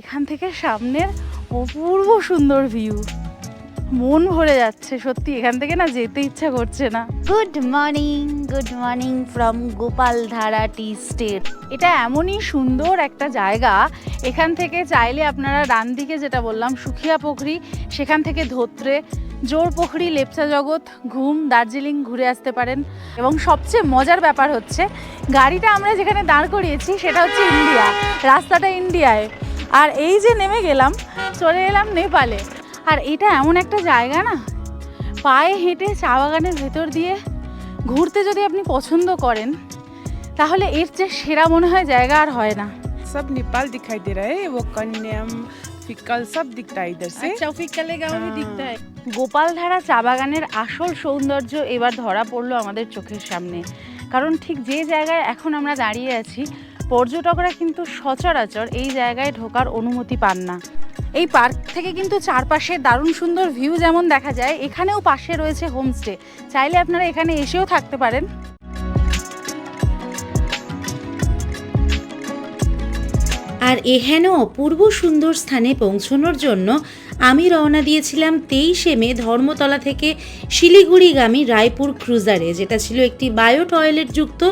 এখান থেকে সামনের অপূর্ব সুন্দর ভিউ, মন ভরে যাচ্ছে সত্যি। এখান থেকে না যেতে ইচ্ছা করছে না। Good morning from Gopaldhara tea state. এটা এমনই সুন্দর একটা জায়গা, এখান থেকে চাইলে আপনারা ডান দিকে যেটা বললাম সুখিয়া পুখরি, সেখান থেকে ধোত্রে, জোর পুখরি, লেপচা জগৎ, ঘুম, দার্জিলিং ঘুরে আসতে পারেন। এবং সবচেয়ে মজার ব্যাপার হচ্ছে গাড়িটা আমরা যেখানে দাঁড় করিয়েছি সেটা হচ্ছে ইন্ডিয়া, রাস্তাটা ইন্ডিয়ায়। আর এই যে নেমে গেলাম, চলে এলাম নেপালে। আর এটা এমন একটা জায়গা না, পায়ে হেঁটে চা বাগানের ভেতর দিয়ে ঘুরতে যদি আপনি পছন্দ করেন তাহলে এর চেয়ে সেরা মনে হয় জায়গা আর হয় না। सब नेपाल दिखाई दे रहा है, वो कन्याम फिक्कल सब दिख रहा है इधर से। अच्छा, फिक्कले गाँव भी दिखता है। গোপালধারা চা বাগানের আসল সৌন্দর্য এবার ধরা পড়লো আমাদের চোখের সামনে। কারণ ঠিক যে জায়গায় এখন আমরা দাঁড়িয়ে আছি, পর্যটকরা কিন্তু সচরাচর এই জায়গায় ঢোকার অনুমতি পান না। এই পার্ক থেকে কিন্তু চারপাশে দারুণ সুন্দর ভিউ যেমন দেখা যায়, এখানেও পাশে রয়েছে হোমস্টে। চাইলে আপনারা এখানে এসেও থাকতে পারেন। আর এহেন অপূর্ব সুন্দর স্থানে পৌঁছানোর জন্য আমি রওনা দিয়েছিলাম 23শে মে ধর্মতলা থেকে শিলিগুড়িগামী রায়পুর ক্রুজারে, যেটা ছিল একটি বায়ো টয়লেট যুক্ত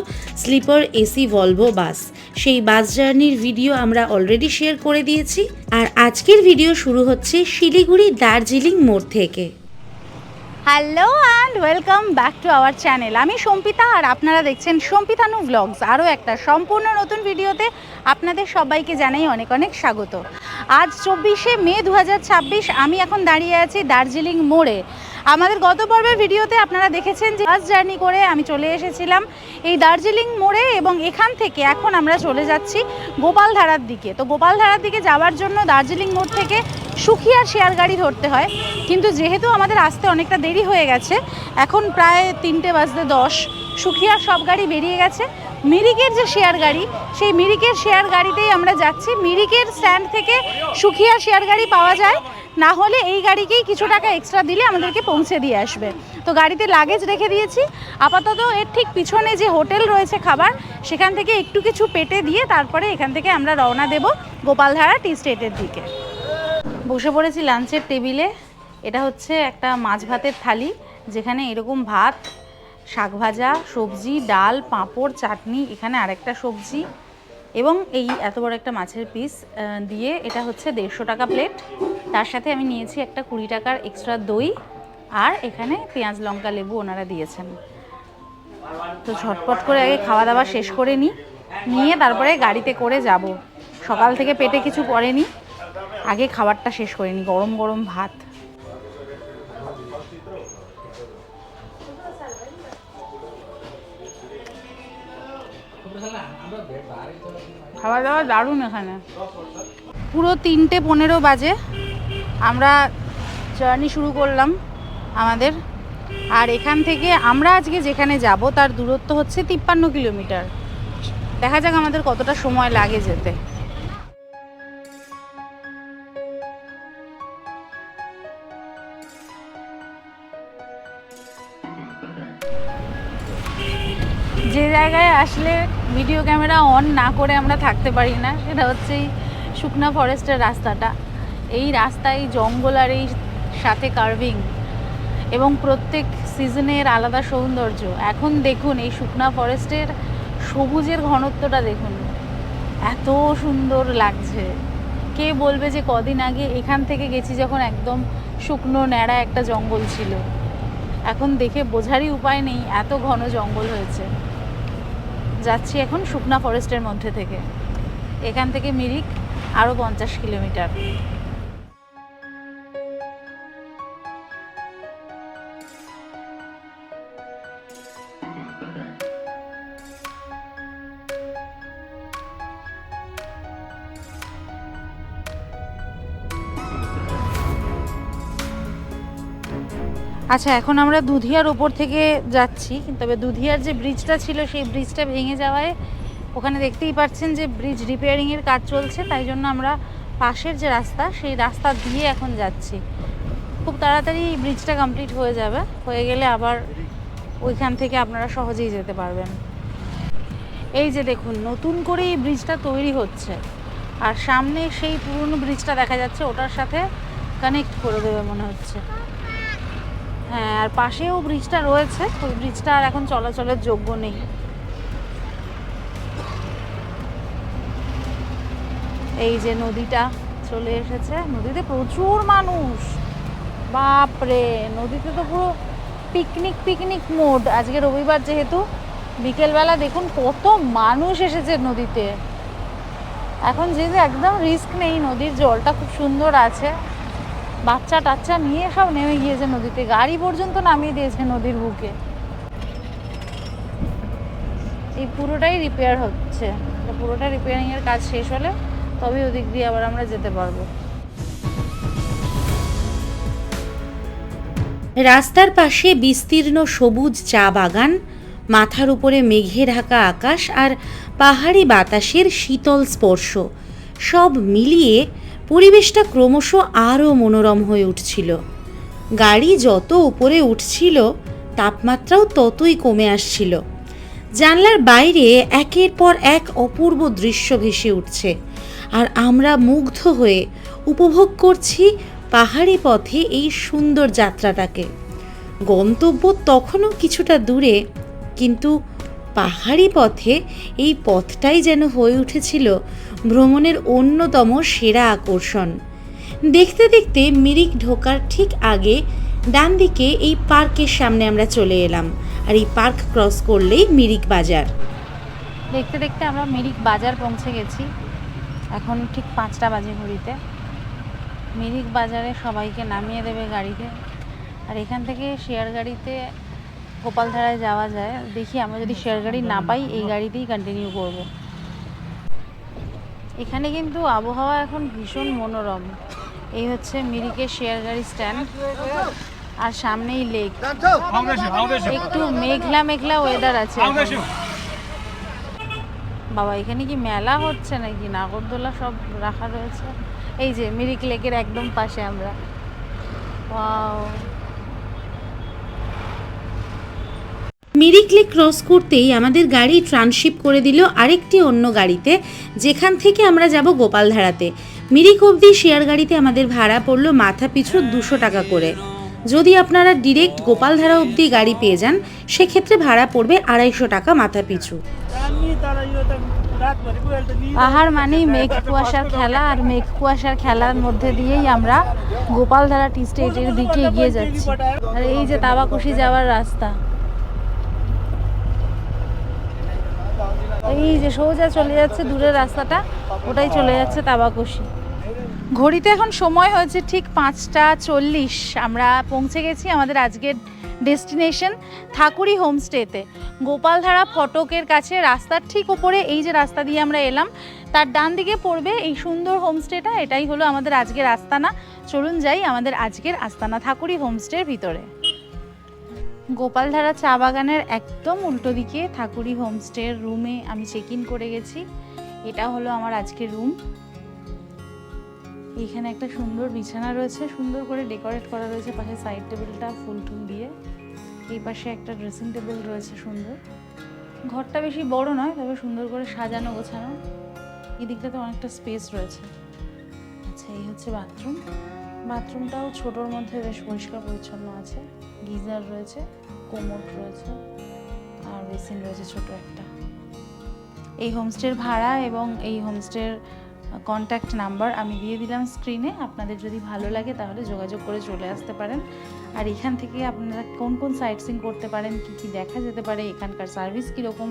স্লিপার এসি ভলভো বাস। সেই বাস জার্নির ভিডিও আমরা অলরেডি শেয়ার করে দিয়েছি। আর আজকের ভিডিও শুরু হচ্ছে শিলিগুড়ি দার্জিলিং মোড় থেকে। Hello and welcome back to our channel. আমি সম্পিতা আর আপনারা দেখছেন সম্পিতানু ব্লগস। আরও একটা সম্পূর্ণ নতুন ভিডিওতে আপনাদের সবাইকে জানাই অনেক অনেক স্বাগত। আজ 24শে মে 2026। আমি এখন দাঁড়িয়ে আছি দার্জিলিং মোড়ে। আমাদের গত পর্বের ভিডিওতে আপনারা দেখেছেন যে বাস জার্নি করে আমি চলে এসেছিলাম এই দার্জিলিং মোড়ে, এবং এখান থেকে এখন আমরা চলে যাচ্ছি গোপালধারার দিকে। তো গোপালধারার দিকে যাওয়ার জন্য দার্জিলিং মোড় থেকে সুখিয়ার শেয়ার গাড়ি ধরতে হয়, কিন্তু যেহেতু আমাদের আসতে অনেকটা দেরি হয়ে গেছে, এখন প্রায় 3:10, সুখিয়ার সব গাড়ি বেরিয়ে গেছে। মিরিকের যে শেয়ার গাড়ি, সেই মিরিকের শেয়ার গাড়িতেই আমরা যাচ্ছি। মিরিকের স্ট্যান্ড থেকে সুখিয়ার শেয়ার গাড়ি পাওয়া যায়, না হলে এই গাড়িকেই কিছু টাকা এক্সট্রা দিলে আমাদেরকে পৌঁছে দিয়ে আসবে। তো গাড়িতে লাগেজ রেখে দিয়েছি। আপাতত এর ঠিক পিছনে যে হোটেল রয়েছে খাবার, সেখান থেকে একটু কিছু পেটে দিয়ে তারপরে এখান থেকে আমরা রওনা দেব গোপালধারা টি স্টেটের দিকে। বসে পড়েছি লাঞ্চের টেবিলে। এটা হচ্ছে একটা মাছ ভাতের থালি, যেখানে এরকম ভাত, শাক ভাজা, সবজি, ডাল, পাঁপড়, চাটনি, এখানে আরেকটা সবজি এবং এই এত বড় একটা মাছের পিস দিয়ে। এটা হচ্ছে 150 টাকা প্লেট। তার সাথে আমি নিয়েছি একটা 20 টাকার এক্সট্রা দই, আর এখানে পেঁয়াজ লঙ্কা লেবু ওনারা দিয়েছেন। তো ঝটপট করে আগে খাওয়া দাওয়া শেষ করে নিয়ে তারপরে গাড়িতে করে যাব। সকাল থেকে পেটে কিছু পড়েনি, আগে খাবারটা শেষ করে নিই। গরম গরম ভাত। খাওয়া দাওয়া দারুণ এখানে। পুরো 3:15 বাজে আমরা জার্নি শুরু করলাম আমাদের। আর এখান থেকে আমরা আজকে যেখানে যাব তার দূরত্ব হচ্ছে 53 কিলোমিটার। দেখা যাক আমাদের কতটা সময় লাগে যেতে। যে জায়গায় আসলে ভিডিও ক্যামেরা অন না করে আমরা থাকতে পারি না, সেটা হচ্ছে এই শুকনা ফরেস্টের রাস্তাটা। এই রাস্তায় জঙ্গল আর এই সাথে কার্ভিং, এবং প্রত্যেক সিজনের আলাদা সৌন্দর্য। এখন দেখুন এই শুকনা ফরেস্টের সবুজের ঘনত্বটা দেখুন, এত সুন্দর লাগছে। কে বলবে যে কদিন আগে এখান থেকে গেছি যখন একদম শুকনো ন্যাড়া একটা জঙ্গল ছিল। এখন দেখে বোঝারই উপায় নেই এত ঘন জঙ্গল হয়েছে। যাচ্ছি এখন শুকনা ফরেস্টের মধ্যে থেকে। এখান থেকে মিরিক আরও 50 কিলোমিটার। আচ্ছা, এখন আমরা দুধিয়ার ওপর থেকে যাচ্ছি, তবে দুধিয়ার যে ব্রিজটা ছিল সেই ব্রিজটা ভেঙে যাওয়ায় ওখানে দেখতেই পাচ্ছেন যে ব্রিজ রিপেয়ারিংয়ের কাজ চলছে। তাই জন্য আমরা পাশের যে রাস্তা, সেই রাস্তা দিয়ে এখন যাচ্ছি। খুব তাড়াতাড়ি এই ব্রিজটা কমপ্লিট হয়ে যাবে, হয়ে গেলে আবার ওইখান থেকে আপনারা সহজেই যেতে পারবেন। এই যে দেখুন নতুন করে এই ব্রিজটা তৈরি হচ্ছে, আর সামনে সেই পুরনো ব্রিজটা দেখা যাচ্ছে, ওটার সাথে কানেক্ট করে দেবে মনে হচ্ছে। হ্যাঁ, আর পাশেও ব্রিজটা রয়েছে, ওই ব্রিজটা আর এখন চলাচলের যোগ্য নেই। এই যে নদীটা চলে এসেছে, নদীতে প্রচুর মানুষ, বাপরে নদীতে তো পুরো পিকনিক পিকনিক মোড। আজকে রবিবার যেহেতু বিকেলবেলা দেখুন কত মানুষ এসেছে নদীতে। এখন যেহেতু একদম রিস্ক নেই, নদীর জলটা খুব সুন্দর আছে, বাচ্চা টাচ্চা নিয়ে সব নেমে গিয়েছে নদীতে, গাড়ি পর্যন্ত নামিয়ে দিয়েছে নদীর বুকে। এই পুরোটাই রিপেয়ার হচ্ছে, পুরোটা রিপেয়ারিংয়ের কাজ শেষ হলে তবে ওদিক দিয়ে আবার আমরা যেতে পারবো। রাস্তার পাশে বিস্তীর্ণ সবুজ চা বাগান, মাথার উপরে মেঘে ঢাকা আকাশ আর পাহাড়ি বাতাসের শীতল স্পর্শ, সব মিলিয়ে পরিবেশটা ক্রমশ আরও মনোরম হয়ে উঠছিল। গাড়ি যত উপরে উঠছিল তাপমাত্রাও ততই কমে আসছিল। জানলার বাইরে একের পর এক অপূর্ব দৃশ্য ভেসে উঠছে, আর আমরা মুগ্ধ হয়ে উপভোগ করছি পাহাড়ি পথে এই সুন্দর যাত্রাটাকে। গন্তব্য তখনও কিছুটা দূরে, কিন্তু পাহাড়ি পথে এই পথটাই যেন হয়ে উঠেছিল ভ্রমণের অন্যতম সেরা আকর্ষণ। দেখতে দেখতে মিরিক ঢোকার ঠিক আগে ডান দিকে এই পার্কের সামনে আমরা চলে এলাম, আর এই পার্ক ক্রস করলেই মিরিক বাজার। দেখতে দেখতে আমরা মিরিক বাজার পৌঁছে গেছি, এখন ঠিক 5টা বাজে ঘড়িতে। মিরিক বাজারে সবাইকে নামিয়ে দেবে গাড়িতে, আর এখান থেকে শেয়ার গাড়িতে গোপালধারায় যাওয়া যায়। দেখি আমরা যদি শেয়ার গাড়ি না পাই এই গাড়িতেই কন্টিনিউ করব। এখানে কিন্তু আবহাওয়া এখন ভীষণ মনোরম। এই হচ্ছে মিরিকের শেয়ার গাড়ি স্ট্যান্ড, আর সামনেই লেক, একটু মেঘলা মেঘলা ওয়েদার আছে। বাবা এখানে কি মেলা হচ্ছে নাকি? নাগরদোলা সব রাখা রয়েছে। এই যে মিরিক লেকের একদম পাশে আমরা। ওয়াও, মিরিক লেক ক্রস করতেই আমাদের গাড়ি ট্রান্সশিপ করে দিল আরেকটি অন্য গাড়িতে, যেখান থেকে আমরা যাব গোপালধারাতে। মিরিক অবধি শেয়ার গাড়িতে আমাদের ভাড়া পড়লো মাথা পিছু 200 টাকা করে। যদি আপনারা ডিরেক্ট গোপালধারা অবধি গাড়ি পেয়ে যান সেক্ষেত্রে ভাড়া পড়বে 250 টাকা মাথা পিছু। পাহাড় মানেই মেঘ কুয়াশার খেলা, আর মেঘ কুয়াশার খেলার মধ্যে দিয়েই আমরা গোপালধারা টি স্টেটের দিকে এগিয়ে যাচ্ছি। আর এই যে তাবাকুশি যাওয়ার রাস্তা, এই যে সোজা চলে যাচ্ছে দূরের রাস্তাটা, ওটাই চলে যাচ্ছে তাবাকুশি। ঘড়িতে এখন সময় হয়েছে ঠিক 5:40। আমরা পৌঁছে গেছি আমাদের আজকের ডেস্টিনেশন ঠাকুরি হোমস্টেতে, গোপালধারা ফটকের কাছে। রাস্তার ঠিক উপরে এই যে রাস্তা দিয়ে আমরা এলাম, তার ডান দিকে পড়বে এই সুন্দর হোমস্টেটা। এটাই হলো আমাদের আজকের আস্তানা। চলুন যাই আমাদের আজকের আস্তানা ঠাকুরি হোমস্টের ভিতরে। গোপালধারা চা বাগানের একদম উল্টো দিকে ঠাকুরি হোমস্টের রুমে আমি চেক ইন করে গেছি। এটা হলো আমার আজকের রুম। এখানে একটা সুন্দর বিছানা রয়েছে, সুন্দর করে ডেকোরেট করা রয়েছে, পাশে সাইড টেবিলটা ফুল টুল দিয়ে। এই পাশে একটা ড্রেসিং টেবিল রয়েছে সুন্দর। ঘরটা বেশি বড় নয়, তবে সুন্দর করে সাজানো গোছানো। এই দিকটাতে অনেকটা স্পেস রয়েছে। আচ্ছা, এই হচ্ছে বাথরুম। বাথরুমটাও ছোটোর মধ্যে বেশ পরিষ্কার পরিচ্ছন্ন আছে। গিজার রয়েছে, কোমোড রয়েছে, আর বেসিন রয়েছে ছোট একটা। এই হোমস্টের ভাড়া এবং এই হোমস্টের কন্ট্যাক্ট নাম্বার আমি দিয়ে দিলাম স্ক্রিনে। আপনাদের যদি ভালো লাগে তাহলে যোগাযোগ করে চলে আসতে পারেন। আর এখান থেকে আপনারা কোন কোন সাইট সিইং করতে পারেন, কি কি দেখা যেতে পারে, এখানকার সার্ভিস কীরকম,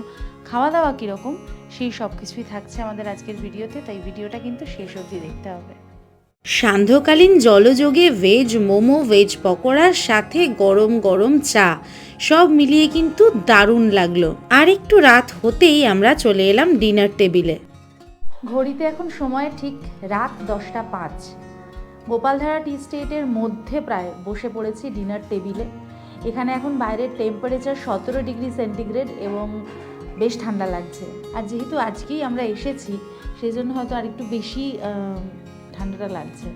খাওয়া দাওয়া কীরকম, সেই সব কিছুই থাকছে আমাদের আজকের ভিডিওতে। তাই ভিডিওটা কিন্তু শেষ অবধি দেখতে হবে। সান্ধ্যকালীন জলযোগে ভেজ মোমো, ভেজ পকোড়ার সাথে গরম গরম চা, সব মিলিয়ে কিন্তু দারুণ লাগলো। আর একটু রাত হতেই আমরা চলে এলাম ডিনার টেবিলে। ঘড়িতে এখন সময় ঠিক রাত 10:05। গোপালধারা টি স্টেটের মধ্যে প্রায় বসে পড়েছি ডিনার টেবিলে। এখানে এখন বাইরের টেম্পারেচার 17 ডিগ্রি সেন্টিগ্রেড এবং বেশ ঠান্ডা লাগছে। আর যেহেতু আজকেই আমরা এসেছি সেই জন্য হয়তো আর একটু বেশি ঠান্ডাটা লাগছে।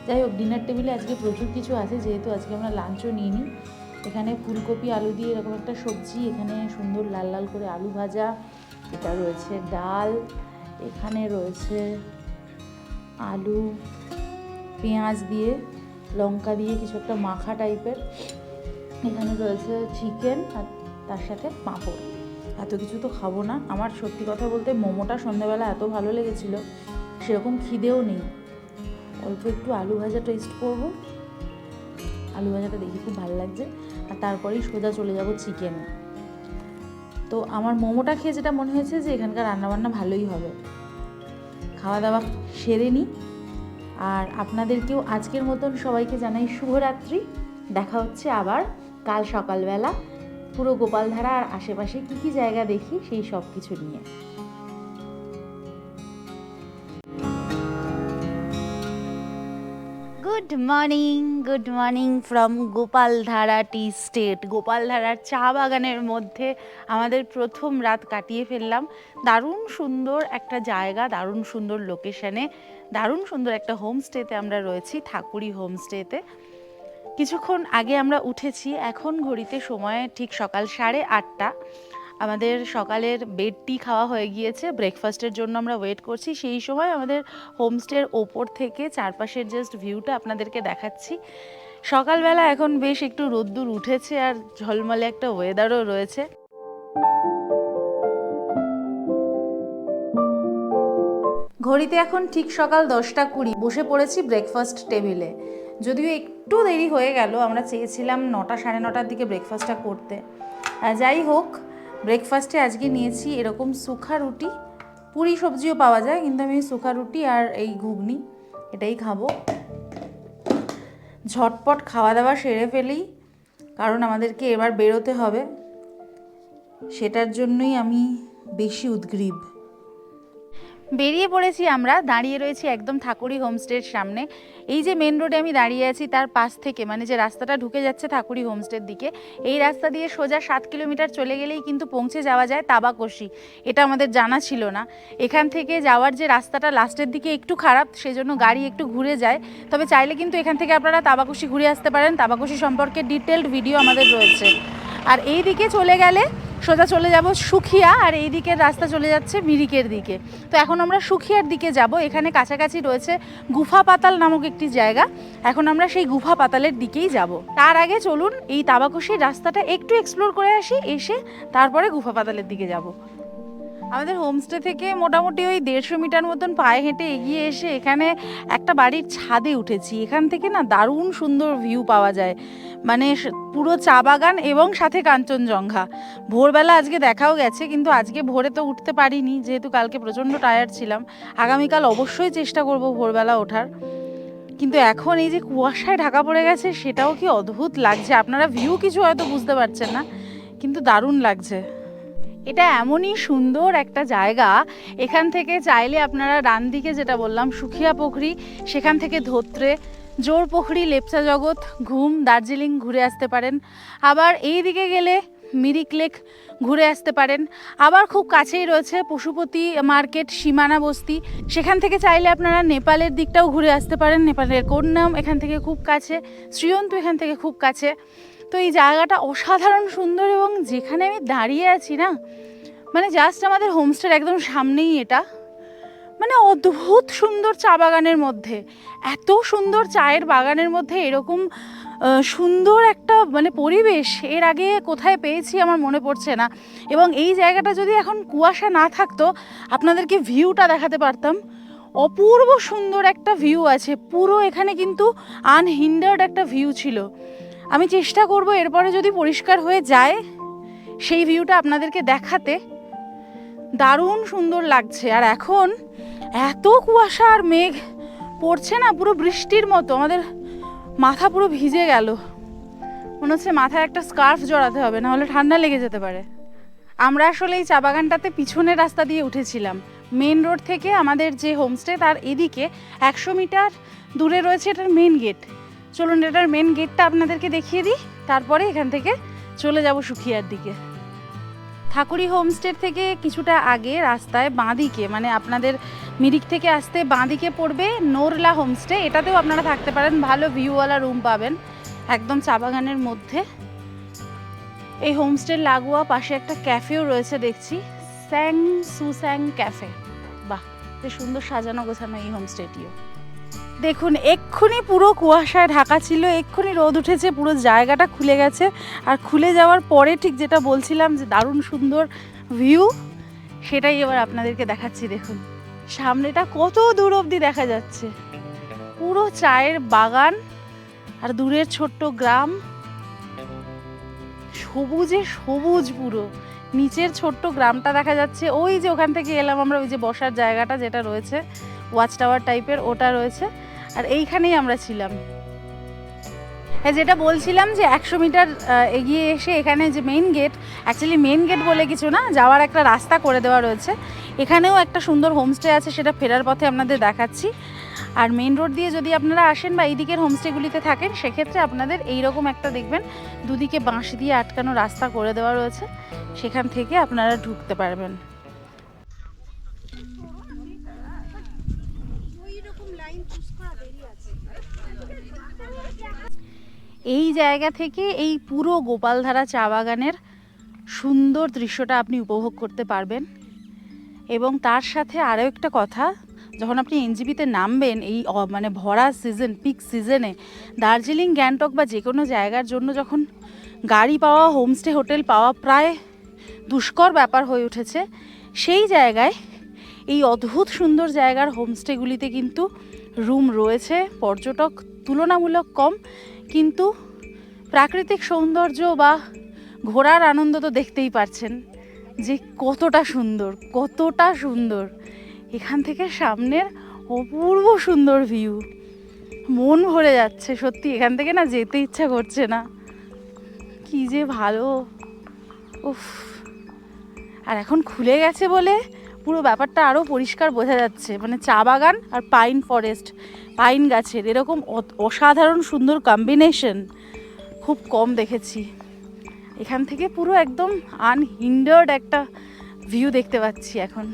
যাই হোক, ডিনার টেবিলে আজকে প্রচুর কিছু আছে, যেহেতু আজকে আমরা লাঞ্চও নিইনি। এখানে ফুলকপি আলু দিয়ে এরকম একটা সবজি, এখানে সুন্দর লাল লাল করে আলু ভাজা, এটা রয়েছে ডাল, এখানে রয়েছে আলু পেঁয়াজ দিয়ে লঙ্কা দিয়ে কিছু একটা মাখা টাইপের, এখানে রয়েছে চিকেন আর তার সাথে পাঁপড়। এত কিছু তো খাবো না। আমার সত্যি কথা বলতে মোমোটা সন্ধ্যাবেলা এত ভালো লেগেছিল, সেরকম খিদেও নেই। অল্প একটু আলু ভাজা টেস্ট করবো, আলু ভাজাটা দেখি খুব ভালো লাগছে, আর তারপরেই সোজা চলে যাব চিকেনে। তো আমার মোমোটা খেয়ে যেটা মনে হয়েছে যে এখানকার রান্নাবান্না ভালোই হবে। খাওয়া দাওয়া সেরে নিই, আর আপনাদেরকেও আজকের মতন সবাইকে জানাই শুভরাত্রি। দেখা হচ্ছে আবার কাল সকালবেলা পুরো গোপালধারা আর আশেপাশে কী কী জায়গা দেখি সেই সব কিছু নিয়ে। Good morning from Gopaldhara tea estate. গোপালধারার চা বাগানের মধ্যে আমাদের প্রথম রাত কাটিয়ে ফেললাম। দারুণ সুন্দর একটা জায়গা, দারুণ সুন্দর লোকেশনে, দারুণ সুন্দর একটা হোমস্টেতে আমরা রয়েছি, ঠাকুরি হোমস্টেতে। কিছুক্ষণ আগে আমরা উঠেছি, এখন ঘড়িতে সময় ঠিক সকাল 8:30। আমাদের সকালের বেড টি খাওয়া হয়ে গিয়েছে, ব্রেকফাস্টের জন্য আমরা ওয়েট করছি। সেই সময় আমাদের হোমস্টের ওপর থেকে চারপাশের জাস্ট ভিউটা আপনাদেরকে দেখাচ্ছি। সকালবেলা এখন বেশ একটু রোদ্দুর উঠেছে আর ঝলমলে একটা ওয়েদারও রয়েছে। ঘড়িতে এখন ঠিক সকাল 10:20। বসে পড়েছি ব্রেকফাস্ট টেবিলে। যদিও একটু দেরি হয়ে গেল, আমরা চেয়েছিলাম 9টা 9:30 দিকে ব্রেকফাস্টটা করতে। যাই হোক, ব্রেকফাস্টে আজকে নিয়েছি এরকম সুখা রুটি, পুরি সবজিও পাওয়া যায়, কিন্তু আমি সুখা রুটি আর এই ঘুগনি এটাই খাবো। ঝটপট খাওয়া দাওয়া সেরে ফেলি, কারণ আমাদেরকে এবার বেরোতে হবে, সেটার জন্যই আমি বেশি উদগ্রীব। বেরিয়ে পড়েছি আমরা, দাঁড়িয়ে রয়েছি একদম ঠাকুরি হোমস্টের সামনে। এই যে মেন রোডে আমি দাঁড়িয়ে আছি তার পাশ থেকে, মানে যে রাস্তাটা ঢুকে যাচ্ছে ঠাকুরি হোমস্টের দিকে, এই রাস্তা দিয়ে সোজা 7 কিলোমিটার চলে গেলেই কিন্তু পৌঁছে যাওয়া যায় তাবাকশি। এটা আমাদের জানা ছিল না। এখান থেকে যাওয়ার যে রাস্তাটা লাস্টের দিকে একটু খারাপ, সেজন্য গাড়ি একটু ঘুরে যায়। তবে চাইলে কিন্তু এখান থেকে আপনারা তাবাকশি ঘুরে আসতে পারেন। তাবাকশি সম্পর্কে ডিটেলড ভিডিও আমাদের রয়েছে। আর এই দিকে চলে গেলে সোজা চলে যাব সুখিয়া, আর এই দিকের রাস্তা চলে যাচ্ছে মিরিকের দিকে। তো এখন আমরা সুখিয়ার দিকে যাব। এখানে কাছাকাছি রয়েছে গুফা পাতাল নামক একটি জায়গা, এখন আমরা সেই গুফা পাতালের দিকেই যাব। তার আগে চলুন এই তাবাকশির রাস্তাটা একটু এক্সপ্লোর করে আসি, এসে তারপরে গুফা পাতালের দিকে যাব। আমাদের হোমস্টে থেকে মোটামুটি ওই 150 মিটার মতন পায়ে হেঁটে এগিয়ে এসে এখানে একটা বাড়ির ছাদে উঠেছি। এখান থেকে না দারুণ সুন্দর ভিউ পাওয়া যায়, মানে পুরো চা বাগান এবং সাথে কাঞ্চনজঙ্ঘা। ভোরবেলা আজকে দেখাও গেছে, কিন্তু আজকে ভোরে তো উঠতে পারিনি, যেহেতু কালকে প্রচণ্ড টায়ার্ড ছিলাম। আগামীকাল অবশ্যই চেষ্টা করব ভোরবেলা ওঠার। কিন্তু এখন এই যে কুয়াশায় ঢাকা পড়ে গেছে, সেটাও কি অদ্ভুত লাগছে। আপনারা ভিউ কিছু হয়তো বুঝতে পারছেন না, কিন্তু দারুণ লাগছে। এটা এমনই সুন্দর একটা জায়গা, এখান থেকে চাইলে আপনারা ডান দিকে যেটা বললাম সুখিয়া পুখরি, সেখান থেকে ধোত্রে, জোর পুখরি, লেপচা জগৎ, ঘুম, দার্জিলিং ঘুরে আসতে পারেন। আবার এই দিকে গেলে মিরিক লেক ঘুরে আসতে পারেন। আবার খুব কাছেই রয়েছে পশুপতি মার্কেট, সীমানা বস্তি, সেখান থেকে চাইলে আপনারা নেপালের দিকটাও ঘুরে আসতে পারেন। নেপালের কোন্নাম এখান থেকে খুব কাছে, শ্রীয়ন্তু এখান থেকে খুব কাছে। তো এই জায়গাটা অসাধারণ সুন্দর, এবং যেখানে আমি দাঁড়িয়ে আছি না, মানে জাস্ট আমাদের হোমস্টের একদম সামনেই এটা, মানে অদ্ভুত সুন্দর চা বাগানের মধ্যে, এত সুন্দর চায়ের বাগানের মধ্যে এরকম সুন্দর একটা মানে পরিবেশ এর আগে কোথায় পেয়েছি আমার মনে পড়ছে না। এবং এই জায়গাটা যদি এখন কুয়াশা না থাকতো, আপনাদেরকে ভিউটা দেখাতে পারতাম। অপূর্ব সুন্দর একটা ভিউ আছে পুরো এখানে, কিন্তু আনহিন্ডার্ড একটা ভিউ ছিল। আমি চেষ্টা করব এরপরে যদি পরিষ্কার হয়ে যায় সেই ভিউটা আপনাদেরকে দেখাতে। দারুণ সুন্দর লাগছে। আর এখন এত কুয়াশা আর মেঘ পড়ছে না, পুরো বৃষ্টির মতো, আমাদের মাথা পুরো ভিজে গেল। মনে হচ্ছে মাথায় একটা স্কার্ফ জড়াতে হবে, না হলে ঠান্ডা লেগে যেতে পারে। আমরা আসলে এই চা বাগানটাতে পিছনের রাস্তা দিয়ে উঠেছিলাম। মেন রোড থেকে আমাদের যে হোমস্টে তার এদিকে 100 মিটার দূরে রয়েছে এটার মেন গেট। চলুন এটার মেন গেটটা আপনাদেরকে দেখিয়ে দিই, তারপরে এখান থেকে চলে যাব সুখিয়ার দিকে। ঠাকুরি হোমস্টের থেকে কিছুটা আগে রাস্তায় বাঁদিকে, মানে আপনাদের মিরিক থেকে আসতে বাঁদিকে পড়বে নোরলা হোমস্টে। এটাতেও আপনারা থাকতে পারেন, ভালো ভিউওয়ালা রুম পাবেন একদম চা বাগানের মধ্যে। এই হোমস্টের লাগোয়া পাশে একটা ক্যাফেও রয়েছে দেখছি, স্যাং সুস্যাং ক্যাফে। বাহ, বেশ সুন্দর সাজানো গোছানো এই হোমস্টেটিও। দেখুন এক্ষুনি পুরো কুয়াশায় ঢাকা ছিল, এক্ষুনি রোদ উঠেছে, পুরো জায়গাটা খুলে গেছে। আর খুলে যাওয়ার পরে ঠিক যেটা বলছিলাম যে দারুণ সুন্দর ভিউ, সেটাই এবার আপনাদেরকে দেখাচ্ছি। দেখুন সামনেটা কত দূর অবধি দেখা যাচ্ছে, পুরো চায়ের বাগান আর দূরের ছোট্ট গ্রাম, সবুজে সবুজ পুরো। নিচের ছোট্ট গ্রামটা দেখা যাচ্ছে, ওই যে ওখান থেকে এলাম আমরা, ওই যে বসার জায়গাটা যেটা রয়েছে ওয়াচ টাওয়ার টাইপের ওটা রয়েছে, আর এইখানেই আমরা ছিলাম। হ্যাঁ, যেটা বলছিলাম যে 100 মিটার এগিয়ে এসে এখানে যে main gate, actually main gate বলে কিছু না, যাওয়ার একটা রাস্তা করে দেওয়া রয়েছে। এখানেও একটা সুন্দর হোমস্টে আছে, সেটা ফেরার পথে আপনাদের দেখাচ্ছি। আর মেইন রোড দিয়ে যদি আপনারা আসেন বা এই দিকের হোমস্টেগুলিতে থাকেন, সেক্ষেত্রে আপনাদের এইরকম একটা দেখবেন দুদিকে বাঁশ দিয়ে আটকানো রাস্তা করে দেওয়া রয়েছে, সেখান থেকে আপনারা ঢুকতে পারবেন। এই জায়গা থেকে এই পুরো গোপালধারা চা বাগানের সুন্দর দৃশ্যটা আপনি উপভোগ করতে পারবেন। এবং তার সাথে আরও একটা কথা, যখন আপনি এনজিপিতে নামবেন এই মানে ভরা সিজন, পিক সিজনে, দার্জিলিং, গ্যাংটক বা যে কোনো জায়গার জন্য যখন গাড়ি পাওয়া, হোমস্টে হোটেল পাওয়া প্রায় দুষ্কর ব্যাপার হয়ে উঠেছে, সেই জায়গায় এই অদ্ভুত সুন্দর জায়গার হোমস্টেগুলিতে কিন্তু রুম রয়েছে। পর্যটক তুলনামূলক কম, কিন্তু প্রাকৃতিক সৌন্দর্য বা ঘোরার আনন্দ তো দেখতেই পারছেন যে কতটা সুন্দর, কতটা সুন্দর। এখান থেকে সামনের অপূর্ব সুন্দর ভিউ, মন ভরে যাচ্ছে সত্যি। এখান থেকে না যেতে ইচ্ছা করছে না, কি যে ভালো। উফ, আর এখন খুলে গেছে বলে পুরো ব্যাপারটা আরও পরিষ্কার বোঝা যাচ্ছে। মানে চা বাগান আর পাইন ফরেস্ট, পাইন গাছের এরকম অসাধারণ সুন্দর কম্বিনেশন খুব কম দেখেছি। এখান থেকে পুরো একদম আনহিন্ডার্ড একটা ভিউ দেখতে পাচ্ছি এখন।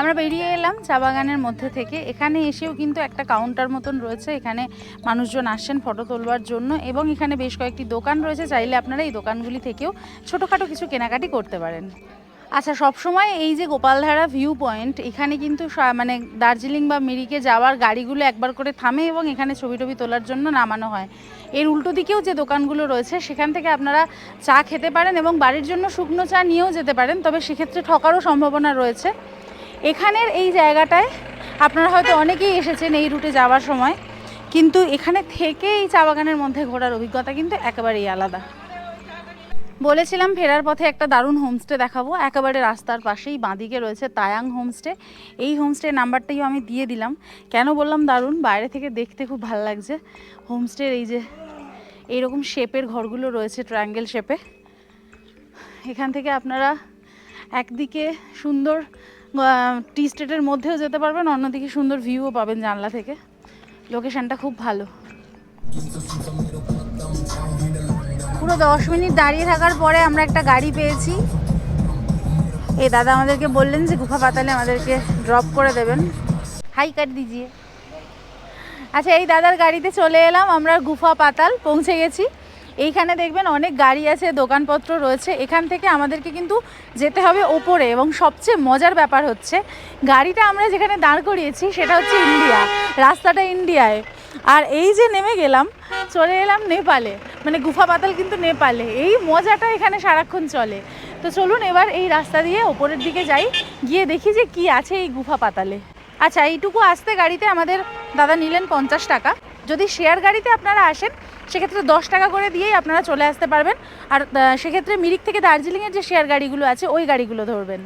আমরা বেরিয়ে এলাম চা বাগানের মধ্যে থেকে। এখানে এসেও কিন্তু একটা কাউন্টার মতন রয়েছে, এখানে মানুষজন আসছেন ফটো তোলবার জন্য, এবং এখানে বেশ কয়েকটি দোকান রয়েছে, চাইলে আপনারা এই দোকানগুলি থেকেও ছোটোখাটো কিছু কেনাকাটি করতে পারেন। আচ্ছা, সবসময় এই যে গোপালধারা ভিউ পয়েন্ট, এখানে কিন্তু মানে দার্জিলিং বা মিরিকে যাওয়ার গাড়িগুলো একবার করে থামে এবং এখানে ছবি টবি তোলার জন্য নামানো হয়। এর উল্টো দিকেও যে দোকানগুলো রয়েছে সেখান থেকে আপনারা চা খেতে পারেন এবং বাড়ির জন্য শুকনো চা নিয়েও যেতে পারেন, তবে সেক্ষেত্রে ঠকারও সম্ভাবনা রয়েছে। এখানের এই জায়গাটায় আপনারা হয়তো অনেকেই এসেছেন এই রুটে যাওয়ার সময়, কিন্তু এখানে থেকে এই চা বাগানের মধ্যে ঘোরার অভিজ্ঞতা কিন্তু একেবারেই আলাদা। বলেছিলাম ফেরার পথে একটা দারুণ হোমস্টে দেখাবো, একেবারে রাস্তার পাশেই বাঁদিকে রয়েছে তায়াং হোমস্টে। এই হোমস্টের নাম্বারটাও আমি দিয়ে দিলাম। কেন বললাম দারুণ, বাইরে থেকে দেখতে খুব ভালো লাগছে। হোমস্টের এই যে এইরকম শেপের ঘরগুলো রয়েছে, ট্রায়াঙ্গেল শেপে। এখান থেকে আপনারা একদিকে সুন্দর টি স্টেটের মধ্যেও যেতে পারবেন, অন্যদিকে সুন্দর ভিউও পাবেন জানলা থেকে। লোকেশনটা খুব ভালো। পুরো 10 মিনিট দাঁড়িয়ে থাকার পরে আমরা একটা গাড়ি পেয়েছি। এই দাদা আমাদেরকে বললেন যে গুফা পাতালে আমাদেরকে ড্রপ করে দেবেন। হাই কাট দিজিয়ে। আচ্ছা, এই দাদার গাড়িতে চলে এলাম আমরা, গুফা পাতাল পৌঁছে গেছি। এইখানে দেখবেন অনেক গাড়ি আছে, দোকানপত্র রয়েছে। এখান থেকে আমাদেরকে কিন্তু যেতে হবে ওপরে, এবং সবচেয়ে মজার ব্যাপার হচ্ছে গাড়িটা আমরা যেখানে দাঁড় করিয়েছি সেটা হচ্ছে ইন্ডিয়া, রাস্তাটা ইন্ডিয়ায়। আর এই যে নেমে গেলাম, চলে এলাম নেপালে, মানে গুফা পাতাল কিন্তু নেপালে। এই মজাটা এখানে সারাক্ষণ চলে। তো চলুন এবার এই রাস্তা দিয়ে ওপরের দিকে যাই, গিয়ে দেখি যে কি আছে এই গুফা পাতালে। আচ্ছা, এইটুকু আসতে গাড়িতে আমাদের দাদা নিলেন 50 টাকা। যদি শেয়ার গাড়িতে আপনারা আসেন সেক্ষেত্রে 10 টাকা করে দিয়েই আপনারা চলে আসতে পারবেন। আর সেক্ষেত্রে মিরিক থেকে দার্জিলিংয়ের যে শেয়ার গাড়িগুলো আছে ওই গাড়িগুলো ধরবেন।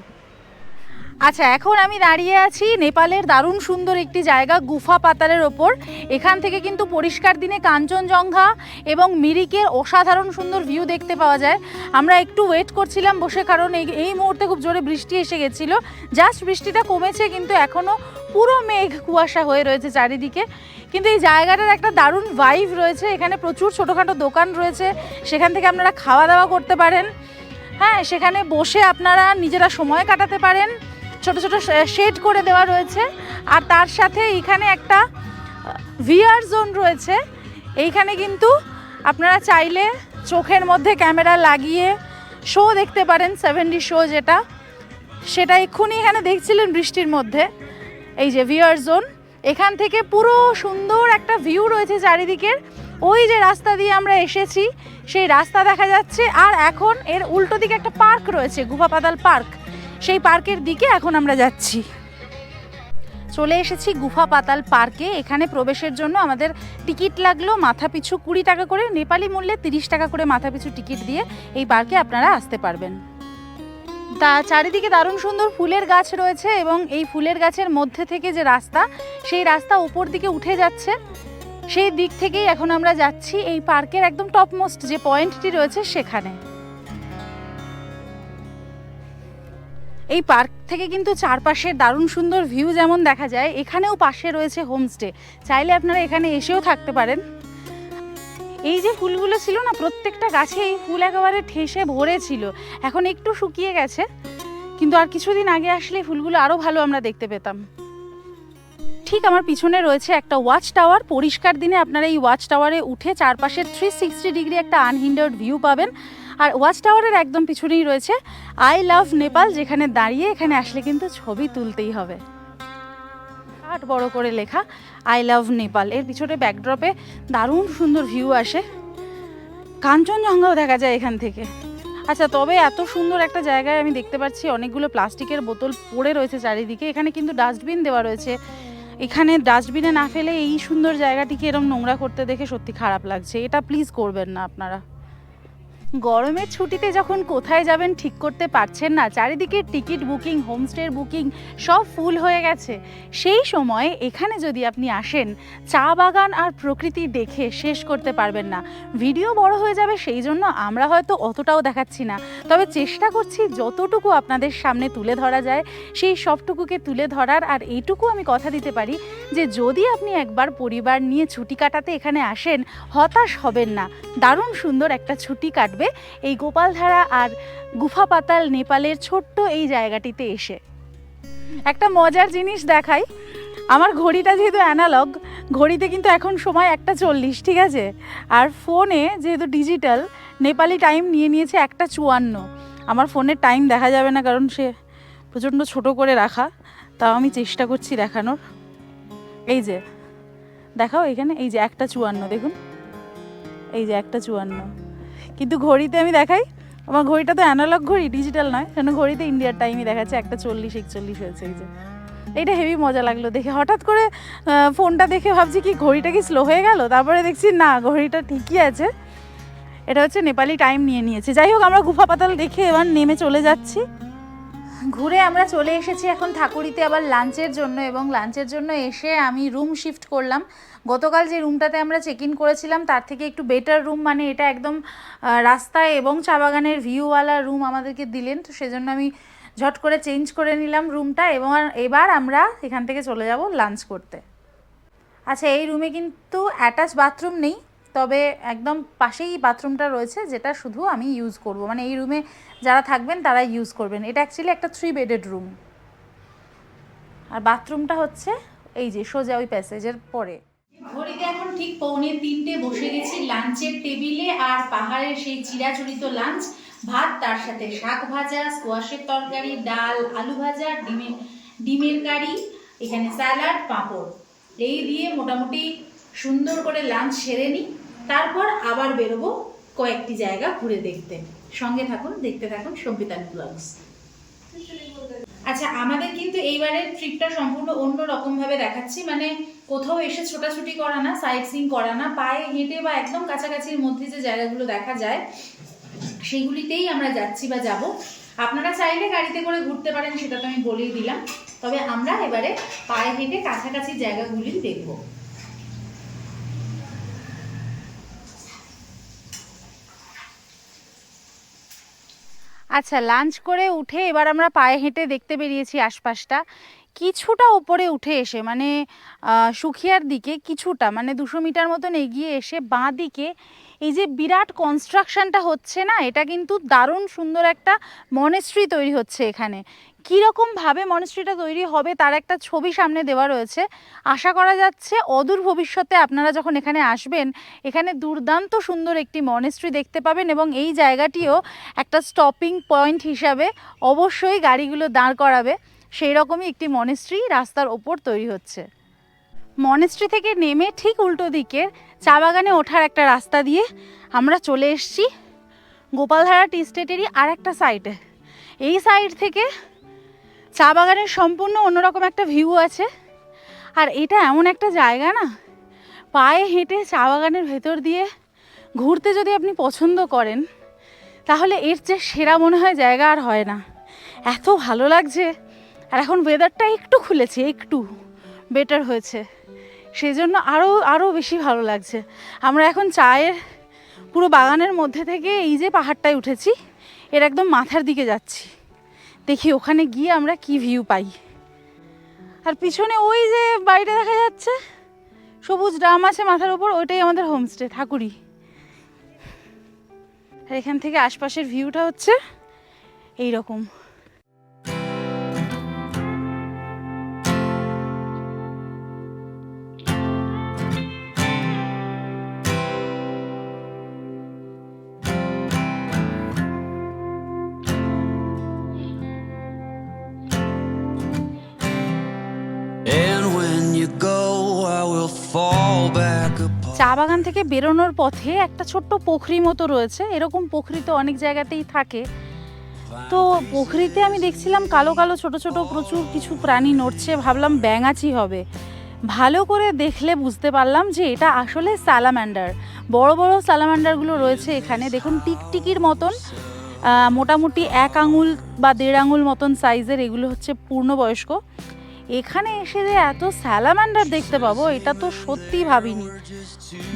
আচ্ছা, এখন আমি দাঁড়িয়ে আছি নেপালের দারুণ সুন্দর একটি জায়গা গুফা পাতালের ওপর। এখান থেকে কিন্তু পরিষ্কার দিনে কাঞ্চনজঙ্ঘা এবং মিরিকের অসাধারণ সুন্দর ভিউ দেখতে পাওয়া যায়। আমরা একটু ওয়েট করছিলাম বসে, কারণ এই মুহূর্তে খুব জোরে বৃষ্টি এসে গেছিলো। জাস্ট বৃষ্টিটা কমেছে, কিন্তু এখনও পুরো মেঘ কুয়াশা হয়ে রয়েছে চারিদিকে। কিন্তু এই জায়গাটার একটা দারুণ ভাইব রয়েছে। এখানে প্রচুর ছোটোখাটো দোকান রয়েছে, সেখান থেকে আপনারা খাওয়া দাওয়া করতে পারেন। হ্যাঁ, সেখানে বসে আপনারা নিজেরা সময় কাটাতে পারেন। ছোট ছোট শেড করে দেওয়া রয়েছে, আর তার সাথে এইখানে একটা ভিআর জোন রয়েছে। এইখানে কিন্তু আপনারা চাইলে চোখের মধ্যে ক্যামেরা লাগিয়ে শো দেখতে পারেন, 7D শো যেটা, সেটা এক্ষুনি এখানে দেখছিলেন বৃষ্টির মধ্যে। এই যে ভিআর জোন, এখান থেকে পুরো সুন্দর একটা ভিউ রয়েছে চারিদিকের। ওই যে রাস্তা দিয়ে আমরা এসেছি সেই রাস্তা দেখা যাচ্ছে, আর এখন এর উল্টো দিকে একটা পার্ক রয়েছে, গুফা পাতাল পার্ক। সেই পার্কের দিকে এখন আমরা যাচ্ছি। চলে এসেছি গুফা পাতাল পার্কে। এখানে প্রবেশের জন্য আমাদের টিকিট লাগলো মাথাপিছু 20 টাকা করে, নেপালি মূল্যে 30 টাকা করে মাথাপিছু টিকিট দিয়ে এই পার্কে আপনারা আসতে পারবেন। তা চারিদিকে দারুণ সুন্দর ফুলের গাছ রয়েছে, এবং এই ফুলের গাছের মধ্যে থেকে যে রাস্তা, সেই রাস্তা উপর দিকে উঠে যাচ্ছে। সেই দিক থেকেই এখন আমরা যাচ্ছি এই পার্কের একদম টপমোস্ট যে পয়েন্টটি রয়েছে সেখানে। এই পার্ক থেকে কিন্তু চারপাশের দারুণ সুন্দর ভিউ যেমন দেখা যায়, এখানেও পাশে রয়েছে হোমস্টে। চাইলে আপনারা এখানে এসেও থাকতে পারেন। এই যে ফুলগুলো ছিল না, প্রত্যেকটা গাছে এই ফুল একেবারে ঠেসে ভরে ছিল। এখন একটু শুকিয়ে গেছে, কিন্তু আর কিছুদিন আগে আসলে ফুলগুলো আরও ভালো আমরা দেখতে পেতাম। ঠিক আমার পিছনে রয়েছে একটা ওয়াচ টাওয়ার। পরিষ্কার দিনে আপনারা এই ওয়াচ টাওয়ারে উঠে চারপাশের 360 ডিগ্রি একটা আনহিন্ডার্ড ভিউ পাবেন। আর ওয়াচ টাওয়ারের একদম পিছনেই রয়েছে আই লাভ নেপাল, যেখানে দাঁড়িয়ে এখানে আসলে কিন্তু ছবি তুলতেই হবে। বড় করে লেখা আই লাভ নেপাল। এর পিছনে ব্যাকড্রপে দারুণ সুন্দর ভিউ আসে, কাঞ্চনজঙ্ঘাও দেখা যায় এখান থেকে। আচ্ছা, তবে এত সুন্দর একটা জায়গায় আমি দেখতে পাচ্ছি অনেকগুলো প্লাস্টিকের বোতল পড়ে রয়েছে চারিদিকে। এখানে কিন্তু ডাস্টবিন দেওয়া রয়েছে। এখানে ডাস্টবিনে না ফেলে এই সুন্দর জায়গাটিকে এরকম নোংরা করতে দেখে সত্যি খারাপ লাগছে। এটা প্লিজ করবেন না আপনারা। গরমের ছুটিতে যখন কোথায় যাবেন ঠিক করতে পারছেন না, চারিদিকে টিকিট বুকিং, হোমস্টের বুকিং সব ফুল হয়ে গেছে, সেই সময় এখানে যদি আপনি আসেন, চা বাগান আর প্রকৃতি দেখে শেষ করতে পারবেন না। ভিডিও বড় হয়ে যাবে, সেই জন্য আমরা হয়তো অতটাও দেখাচ্ছি না, তবে চেষ্টা করছি যতটুকু আপনাদের সামনে তুলে ধরা যায় সেই সবটুকুকে তুলে ধরার। আর এইটুকু আমি কথা দিতে পারি যে যদি আপনি একবার পরিবার নিয়ে ছুটি কাটাতে এখানে আসেন, হতাশ হবেন না। দারুণ সুন্দর একটা ছুটি কাটবে এই গোপালধারা আর গুফা পাতাল নেপালের ছোট্ট এই জায়গাটিতে এসে। একটা মজার জিনিস দেখাই, আমার ঘড়িটা যেহেতু অ্যানালগ, ঘড়িতে কিন্তু এখন সময় 1:40, ঠিক আছে? আর ফোনে যেহেতু ডিজিটাল, নেপালি টাইম নিয়ে নিয়েছে 1:54। আমার ফোনের টাইম দেখা যাবে না, কারণ সে প্রচণ্ড ছোট করে রাখা, তাও আমি চেষ্টা করছি দেখানোর। এই যে দেখাও এখানে, এই যে 1:54, দেখুন, এই যে 1:54। কিন্তু ঘড়িতে আমি দেখাই, আমার ঘড়িটা তো অ্যানালগ ঘড়ি, ডিজিটাল নয়, কেন ঘড়িতে ইন্ডিয়ার টাইমই দেখাচ্ছে 1:40-41 হয়েছে। এই যে এইটা হেভি মজা লাগলো দেখে। হঠাৎ করে ফোনটা দেখে ভাবছি কি ঘড়িটা কি স্লো হয়ে গেল, তারপরে দেখছি না, ঘড়িটা ঠিকই আছে। এটা হচ্ছে নেপালি টাইম নিয়ে নিয়েছে। যাই হোক, আমরা গুফা পাতাল দেখে এবার নেমে চলে যাচ্ছি। ঘুরে আমরা চলে এসেছি এখন ঠাকুরিতে আবার লাঞ্চের জন্য, এবং লাঞ্চের জন্য এসে আমি রুম শিফট করলাম। গতকাল যে রুমটাতে আমরা চেক ইন করেছিলাম তার থেকে একটু বেটার রুম, মানে এটা একদম রাস্তায় এবং চা বাগানের ভিউওয়ালা রুম আমাদেরকে দিলেন, তো সেজন্য আমি ঝট করে চেঞ্জ করে নিলাম রুমটা, এবং এবার আমরা এখান থেকে চলে যাব লাঞ্চ করতে। আচ্ছা, এই রুমে কিন্তু অ্যাটাচ বাথরুম নেই, তবে একদম পাশেই বাথরুমটা রয়েছে, যেটা শুধু আমি ইউজ করব, মানে এই রুমে যারা থাকবেন তারা ইউজ করবেন। এটা অ্যাকচুয়ালি একটা 3 বেডেড রুম, আর বাথরুমটা হচ্ছে এই যে সোজা ওই প্যাসেজের পরে। ঘড়িতে এখন ঠিক 2:45 বসে গেছি লাঞ্চের টেবিলে, আর পাহাড়ের সেই চিরাচরিত লাঞ্চ, ভাত, তার সাথে শাক ভাজা, স্কোয়াশের তরকারি, ডাল, আলু ভাজা, ডিমের কারি, এখানে স্যালাড, পাঁপড়, এই দিয়ে মোটামুটি সুন্দর করে লাঞ্চ সেরে নিই। তারপর আবার বেরোবো কয়েকটি জায়গা ঘুরে দেখতে। সঙ্গে থাকুন, দেখতে থাকুন সম্পিতানু ব্লগস। আচ্ছা, আমাদের কিন্তু এইবারের ট্রিপটা সম্পূর্ণ অন্য রকমভাবে দেখাচ্ছি, মানে কোথাও এসে ছোটাছুটি করা না, সাইট সিইং করা না, পায়ে হেঁটে বা একদম কাছাকাছির মধ্যে যে জায়গাগুলো দেখা যায় সেগুলিতেই আমরা যাচ্ছি বা যাব। আপনারা চাইলে গাড়িতে করে ঘুরতে পারেন, সেটা তো আমি বলেই দিলাম। তবে আমরা এবারে পায়ে হেঁটে কাছাকাছি জায়গাগুলি দেখব। আচ্ছা, লাঞ্চ করে উঠে এবার আমরা পায়ে হেঁটে দেখতে বেরিয়েছি আশপাশটা। কিছুটা ওপরে উঠে এসে মানে সুখিয়ার দিকে কিছুটা মানে 200 মিটার মতন এগিয়ে এসে বাঁ দিকে এই যে বিরাট কনস্ট্রাকশনটা হচ্ছে না, এটা কিন্তু দারুণ সুন্দর একটা মনেস্ট্রি তৈরি হচ্ছে এখানে। কীরকমভাবে মনেস্ট্রিটা তৈরি হবে তার একটা ছবি সামনে দেওয়া রয়েছে। আশা করা যাচ্ছে অদূর ভবিষ্যতে আপনারা যখন এখানে আসবেন, এখানে দুর্দান্ত সুন্দর একটি মনেস্ট্রি দেখতে পাবেন এবং এই জায়গাটিও একটা স্টপিং পয়েন্ট হিসাবে অবশ্যই গাড়িগুলো দাঁড় করাবে। সেই রকমই একটি মনেস্ট্রি রাস্তার ওপর তৈরি হচ্ছে। মনেস্ট্রি থেকে নেমে ঠিক উল্টো দিকের চা বাগানে ওঠার একটা রাস্তা দিয়ে আমরা চলে এসেছি গোপালধারা টি স্টেটেরই আর একটা সাইডে। এই সাইড থেকে চা বাগানের সম্পূর্ণ অন্যরকম একটা ভিউ আছে। আর এটা এমন একটা জায়গা না, পায়ে হেঁটে চা বাগানের ভেতর দিয়ে ঘুরতে যদি আপনি পছন্দ করেন তাহলে এর চেয়ে সেরা মনে হয় জায়গা আর হয় না। এত ভালো লাগছে। আর এখন ওয়েদারটা একটু খুলেছে, একটু বেটার হয়েছে, সেজন্য আরও বেশি ভালো লাগছে। আমরা এখন চায়ের পুরো বাগানের মধ্যে থেকে এই যে পাহাড়টায় উঠেছি, এর একদম মাথার দিকে যাচ্ছি। দেখি ওখানে গিয়ে আমরা কি ভিউ পাই। আর পিছনে ওই যে বাড়িটা দেখা যাচ্ছে, সবুজ ড্রাম আছে মাথার উপর, ওইটাই আমাদের হোমস্টে ঠাকুরি। আর এখান থেকে আশপাশের ভিউটা হচ্ছে এই রকম। চা বাগান থেকে বেরোনোর পথে একটা ছোট্ট পুকুরি মতো রয়েছে। এরকম পুকুরি তো অনেক জায়গাতেই থাকে। তো পুকুরিতে আমি দেখছিলাম কালো কালো ছোট ছোট প্রচুর কিছু প্রাণী নড়ছে। ভাবলাম ব্যাঙাচি হবে। ভালো করে দেখলে বুঝতে পারলাম যে এটা আসলে স্যালামান্ডার। বড় বড় স্যালামান্ডারগুলো রয়েছে এখানে। দেখুন টিকটিকির মতন, মোটামুটি 1 আঙুল বা 1.5 আঙুল মতন সাইজের। এগুলো হচ্ছে পূর্ণবয়স্ক। এখানে এসে যে এত স্যালামান্ডার দেখতে পাবো এটা তো সত্যি ভাবিনি।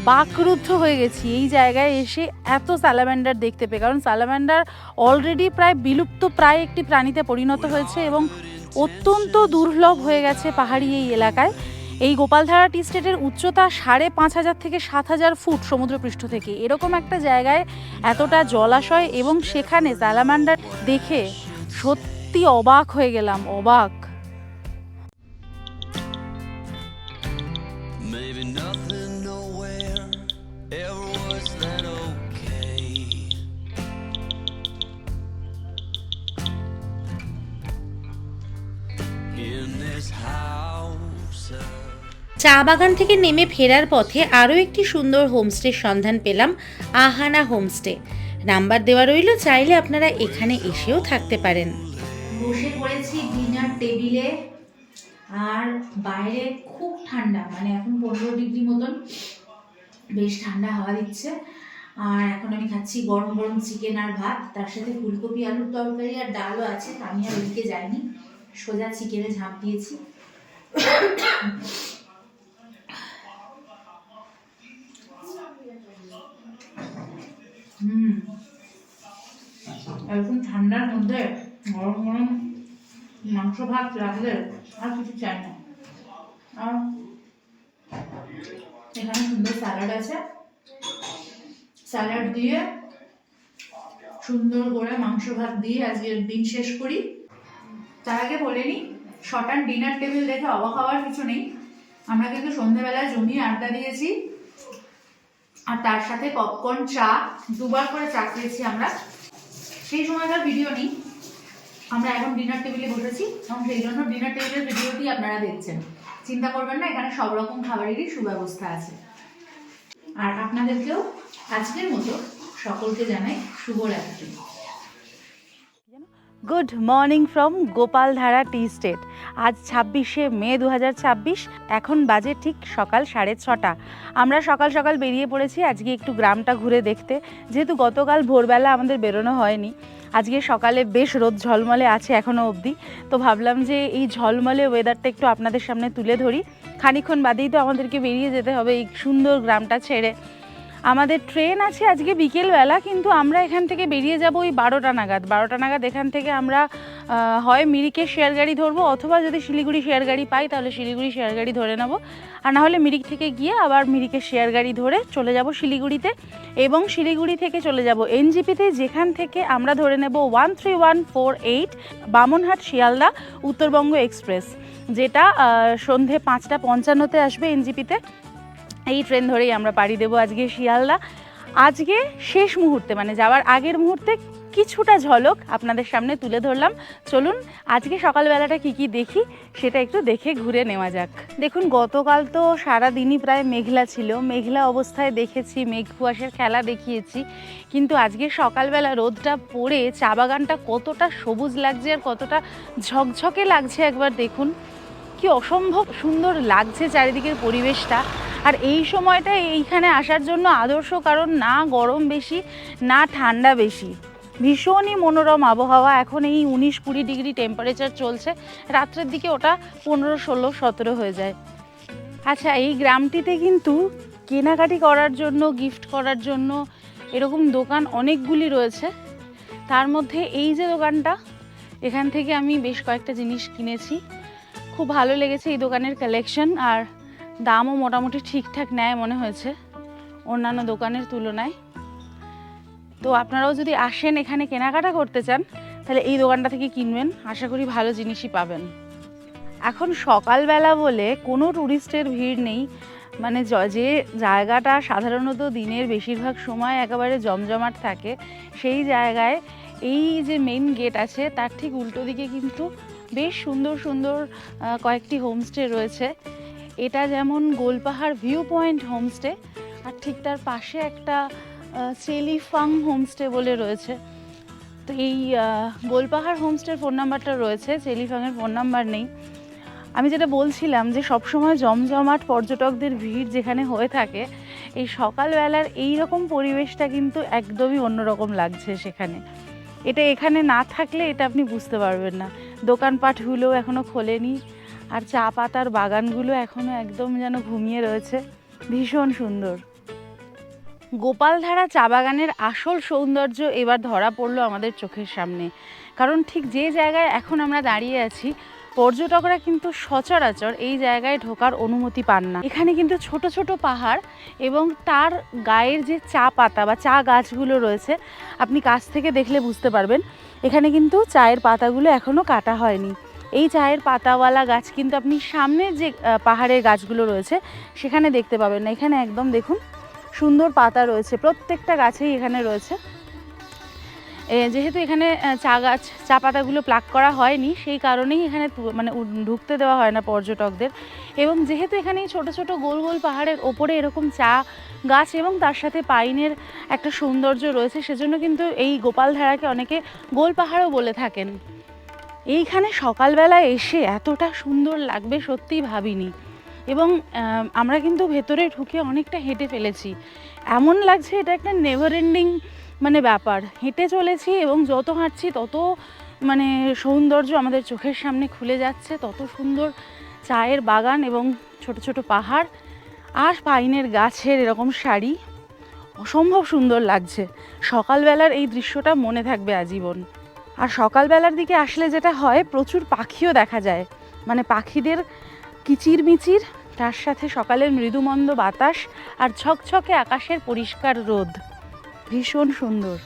বাকরুদ্ধ হয়ে গেছি এই জায়গায় এসে এত স্যালামান্ডার দেখতে পেয়ে। কারণ স্যালামান্ডার অলরেডি প্রায় বিলুপ্ত প্রায় একটি প্রাণীতে পরিণত হয়েছে এবং অত্যন্ত দুর্লভ হয়ে গেছে পাহাড়ি এই এলাকায়। এই গোপালধারা টি স্টেটের উচ্চতা 5,500 থেকে 7,000 ফুট সমুদ্রপৃষ্ঠ থেকে। এরকম একটা জায়গায় এতটা জলাশয় এবং সেখানে স্যালামান্ডার দেখে সত্যি অবাক হয়ে গেলাম, অবাক। চা বাগান থেকে নেমে ফেরার পথে আরও একটি সুন্দর হোমস্টের সন্ধান পেলাম, আহানা হোমস্টে। নাম্বার দেওয়া রইল, চাইলে আপনারা এখানে এসেও থাকতে পারেন। বসে পড়েছি ডিনার টেবিলে। আর বাইরে খুব ঠান্ডা, মানে এখন 15 ডিগ্রি মতন, বেশ ঠান্ডা হাওয়া দিচ্ছে। আর এখন আমি খাচ্ছি গরম গরম চিকেন আর ভাত, তার সাথে ফুলকপি আলুর তরকারি আর ডালও আছে। আমি আর ওদিকে যাইনি, সোজা চিকেনে ঝাঁপ দিয়েছি। এরকম ঠান্ডার মধ্যে গরম গরম মাংস ভাত রাখলে আর কিছু চাই না। আর এখানে সুন্দর স্যালাড আছে, স্যালাড দিয়ে সুন্দর করে মাংস ভাত দিয়ে আজকের দিন শেষ করি। তার আগে বলে নিই, শটান ডিনার টেবিল দেখে অবাক হওয়ার কিছু নেই। আমরা কিন্তু সন্ধ্যেবেলায় জমিয়ে আড্ডা দিয়েছি, আর তার সাথে পপকর্ন, চা, 2 বার করে চা খেয়েছি আমরা। সেই সময়কার ভিডিও নেই, আমরা এখন ডিনার টেবিলে বসেছি এবং সেই জন্য ডিনার টেবিলের ভিডিওটি আপনারা দেখছেন। চিন্তা করবেন না, এখানে সব রকম খাবারেরই সুব্যবস্থা আছে। আর আপনাদেরকেও আজকের মতো সকলকে জানাই শুভরাত্রি। Good morning from Gopaldhara tea state. আজ 26শে মে 2026। এখন বাজে ঠিক সকাল 6:30। আমরা সকাল সকাল বেরিয়ে পড়েছি আজকে একটু গ্রামটা ঘুরে দেখতে, যেহেতু গতকাল ভোরবেলা আমাদের বেরোনো হয়নি। আজকে সকালে বেশ রোদ ঝলমলে আছে এখনও অবধি, তো ভাবলাম যে এই ঝলমলে ওয়েদারটা একটু আপনাদের সামনে তুলে ধরি। খানিকক্ষণ বাদেই তো আমাদেরকে বেরিয়ে যেতে হবে এই সুন্দর গ্রামটা ছেড়ে। আমাদের ট্রেন আছে আজকে বিকেলবেলা, কিন্তু আমরা এখান থেকে বেরিয়ে যাব ওই 12টা নাগাদ। এখান থেকে আমরা হয় মিরিকে শেয়ার গাড়ি ধরবো, অথবা যদি শিলিগুড়ি শেয়ার গাড়ি পাই তাহলে শিলিগুড়ি শেয়ার গাড়ি ধরে নেব, আর না হলে মিরিক থেকে গিয়ে আবার মিরিকের শেয়ার গাড়ি ধরে চলে যাব শিলিগুড়িতে, এবং শিলিগুড়ি থেকে চলে যাব এনজিপিতে, যেখান থেকে আমরা ধরে নেব 13148 বামনহাট শিয়ালদা উত্তরবঙ্গ এক্সপ্রেস, যেটা সন্ধে 5:55 আসবে এনজিপিতে। এই ট্রেন ধরেই আমরা পাড়ি দেবো আজকে শিয়ালদা। আজকে শেষ মুহূর্তে মানে যাওয়ার আগের মুহূর্তে কিছুটা ঝলক আপনাদের সামনে তুলে ধরলাম। চলুন আজকে সকালবেলাটা কি কি দেখি সেটা একটু দেখে ঘুরে নেওয়া যাক। দেখুন, গতকাল তো সারাদিনই প্রায় মেঘলা ছিল, মেঘলা অবস্থায় দেখেছি, মেঘ কুয়াশার খেলা দেখিয়েছি, কিন্তু আজকে সকালবেলা রোদটা পড়ে চা বাগানটা কতটা সবুজ লাগছে আর কতটা ঝকঝকে লাগছে একবার দেখুন। কি অসম্ভব সুন্দর লাগছে চারিদিকের পরিবেশটা। আর এই সময়টা এইখানে আসার জন্য আদর্শ, কারণ না গরম বেশি না ঠান্ডা বেশি, ভীষণই মনোরম আবহাওয়া। এখন এই 19-20 ডিগ্রি টেম্পারেচার চলছে, রাত্রের দিকে ওটা 15, 16, 17 হয়ে যায়। আচ্ছা, এই গ্রামটিতে কিন্তু কেনাকাটি করার জন্য, গিফট করার জন্য এরকম দোকান অনেকগুলি রয়েছে। তার মধ্যে এই যে দোকানটা, এখান থেকে আমি বেশ কয়েকটা জিনিস কিনেছি, খুব ভালো লেগেছে এই দোকানের কালেকশন, আর দামও মোটামুটি ঠিকঠাক নেয় মনে হয়েছে অন্যান্য দোকানের তুলনায়। তো আপনারাও যদি আসেন এখানে কেনাকাটা করতে চান তাহলে এই দোকানটা থেকে কিনবেন, আশা করি ভালো জিনিসই পাবেন। এখন সকালবেলা বলে কোনো টুরিস্টের ভিড় নেই, মানে যে জায়গাটা সাধারণত দিনের বেশিরভাগ সময় একেবারে জমজমাট থাকে, সেই জায়গায় এই যে মেইন গেট আছে তার ঠিক উল্টো দিকে কিন্তু বেশ সুন্দর সুন্দর কয়েকটি হোমস্টে রয়েছে। এটা যেমন গোলপাহাড় ভিউ পয়েন্ট হোমস্টে, আর ঠিক তার পাশে একটা চেলিফাং হোমস্টে বলে রয়েছে। তো এই গোলপাহাড় হোমস্টের ফোন নাম্বারটা রয়েছে, চেলিফাংয়ের ফোন নাম্বার নেই। আমি যেটা বলছিলাম যে সবসময় জমজমাট পর্যটকদের ভিড় যেখানে হয়ে থাকে, এই সকালবেলার এই রকম পরিবেশটা কিন্তু একদমই অন্যরকম লাগছে সেখানে। এটা এখানে না থাকলে এটা আপনি বুঝতে পারবেন না। দোকানপাটগুলো এখনও খোলেনি, আর চা পাতার বাগানগুলো এখনও একদম যেন ঘুমিয়ে রয়েছে, ভীষণ সুন্দর। গোপালধারা চা বাগানের আসল সৌন্দর্য এবার ধরা পড়লো আমাদের চোখের সামনে, কারণ ঠিক যে জায়গায় এখন আমরা দাঁড়িয়ে আছি, পর্যটকরা কিন্তু সচরাচর এই জায়গায় ঢোকার অনুমতি পান না। এখানে কিন্তু ছোট ছোট পাহাড় এবং তার গায়ের যে চা পাতা বা চা গাছগুলো রয়েছে, আপনি কাছ থেকে দেখলে বুঝতে পারবেন এখানে কিন্তু চায়ের পাতাগুলো এখনও কাটা হয়নি। এই চায়ের পাতাওয়ালা গাছ কিন্তু আপনি সামনের যে পাহাড়ের গাছগুলো রয়েছে সেখানে দেখতে পাবেন না। এখানে একদম দেখুন সুন্দর পাতা রয়েছে, প্রত্যেকটা গাছেই এখানে রয়েছে। যেহেতু এখানে চা পাতাগুলো প্লাক করা হয়নি, সেই কারণেই এখানে মানে ঢুকতে দেওয়া হয় না পর্যটকদের। এবং যেহেতু এখানে ছোট ছোট গোল গোল পাহাড়ের ওপরে এরকম চা গাছ এবং তার সাথে পাইনের একটা সৌন্দর্য রয়েছে, সেজন্য কিন্তু এই গোপালধারাকে অনেকে গোল পাহাড়ও বলে থাকেন। এইখানে সকালবেলা এসে এতটা সুন্দর লাগবে সত্যিই ভাবিনি। এবং আমরা কিন্তু ভেতরে ঢুকে অনেকটা হেঁটে ফেলেছি, এমন লাগছে এটা একটা নেভার এন্ডিং মানে ব্যাপার। হেঁটে চলেছি এবং যত হাঁটছি তত মানে সৌন্দর্য আমাদের চোখের সামনে খুলে যাচ্ছে, তত সুন্দর চায়ের বাগান এবং ছোট ছোট পাহাড় আর পাইনের গাছের এরকম সারি, অসম্ভব সুন্দর লাগছে। সকালবেলার এই দৃশ্যটা মনে থাকবে আজীবন। আর সকালবেলার দিকে আসলে যেটা হয়, প্রচুর পাখিও দেখা যায়, মানে পাখিদের কিচিরমিচির, তার সাথে সকালের মৃদুমন্দ বাতাস আর ঝকঝকে আকাশের পরিষ্কার রোদ, ভীষণ সুন্দর।